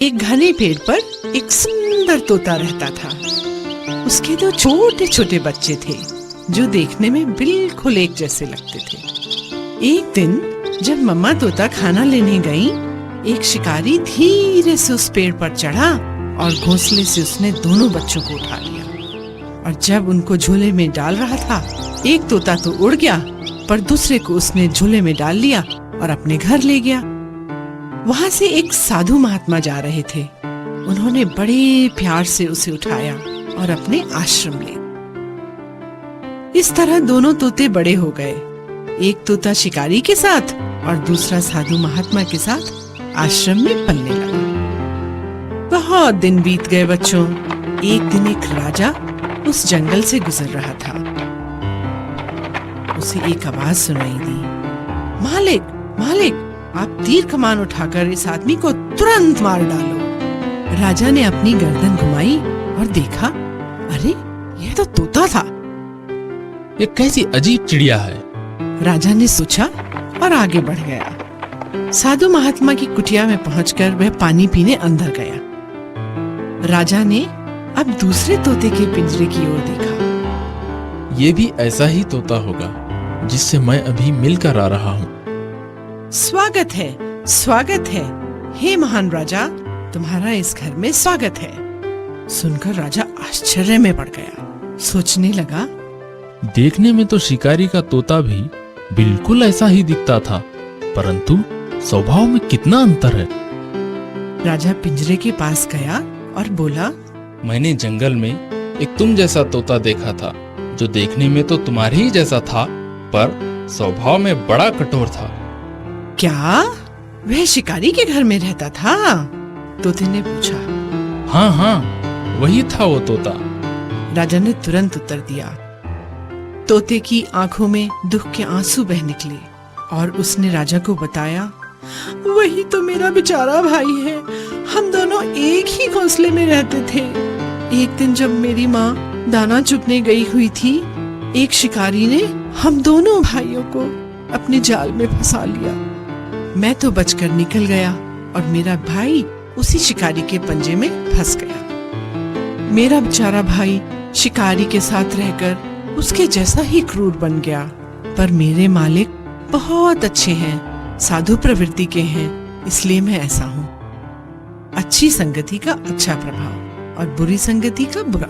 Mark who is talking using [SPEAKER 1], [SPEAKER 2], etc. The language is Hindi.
[SPEAKER 1] एक घने पेड़ पर एक सुंदर तोता रहता था। उसके दो छोटे छोटे बच्चे थे जो देखने में बिल्कुल एक जैसे लगते थे। एक दिन जब मम्मा तोता खाना लेने गई, एक शिकारी धीरे से उस पेड़ पर चढ़ा और घोंसले से उसने दोनों बच्चों को उठा लिया। और जब उनको झूले में डाल रहा था, एक तोता तो उड़ गया, पर दूसरे को उसने झूले में डाल लिया और अपने घर ले गया। वहां से एक साधु महात्मा जा रहे थे। उन्होंने बड़े प्यार से उसे उठाया और अपने आश्रम ले। इस तरह दोनों तोते बड़े हो गए, एक तोता शिकारी के साथ और दूसरा साधु महात्मा के साथ आश्रम में पलने लगा। बहुत दिन बीत गए बच्चों। एक दिन एक राजा उस जंगल से गुजर रहा था। उसे एक आवाज सुनाई दी, मालिक मालिक, आप तीर कमान उठाकर इस आदमी को तुरंत मार डालो। राजा ने अपनी गर्दन घुमाई और देखा, अरे यह तो तोता था।
[SPEAKER 2] ये कैसी अजीब चिड़िया है,
[SPEAKER 1] राजा ने सोचा और आगे बढ़ गया। साधु महात्मा की कुटिया में पहुंचकर वह पानी पीने अंदर गया। राजा ने अब दूसरे तोते के पिंजरे की ओर देखा।
[SPEAKER 2] ये भी ऐसा ही तोता होगा जिससे मैं अभी मिलकर आ रहा हूँ।
[SPEAKER 1] स्वागत है, हे महान राजा, तुम्हारा इस घर में स्वागत है। सुनकर राजा आश्चर्य में पड़ गया। सोचने लगा,
[SPEAKER 2] देखने में तो शिकारी का तोता भी बिल्कुल ऐसा ही दिखता था, परंतु स्वभाव में कितना अंतर है।
[SPEAKER 1] राजा पिंजरे के पास गया और बोला,
[SPEAKER 2] मैंने जंगल में एक तुम जैसा तोता देखा था, जो देखने में तो तुम्हारे ही जैसा था, पर स्वभाव में बड़ा कठोर था।
[SPEAKER 1] क्या वह शिकारी के घर में रहता था? तोते ने पूछा।
[SPEAKER 2] हाँ हाँ, वही था वो तोता।
[SPEAKER 1] राजा ने तुरंत उत्तर दिया। तोते की आंखों में दुख के आंसू बह निकले और उसने राजा को बताया, वही तो मेरा बेचारा भाई है। हम दोनों एक ही घोंसले में रहते थे। एक दिन जब मेरी माँ दाना चुगने गई हुई थी, एक शिकारी ने हम दोनों भाइयों को अपने जाल में फंसा लिया। मैं तो बचकर निकल गया और मेरा भाई उसी शिकारी के पंजे में फंस गया। मेरा बेचारा भाई शिकारी के साथ रहकर उसके जैसा ही क्रूर बन गया। पर मेरे मालिक बहुत अच्छे हैं, साधु प्रवृत्ति के हैं, इसलिए मैं ऐसा हूँ। अच्छी संगति का अच्छा प्रभाव और बुरी संगति का बुरा।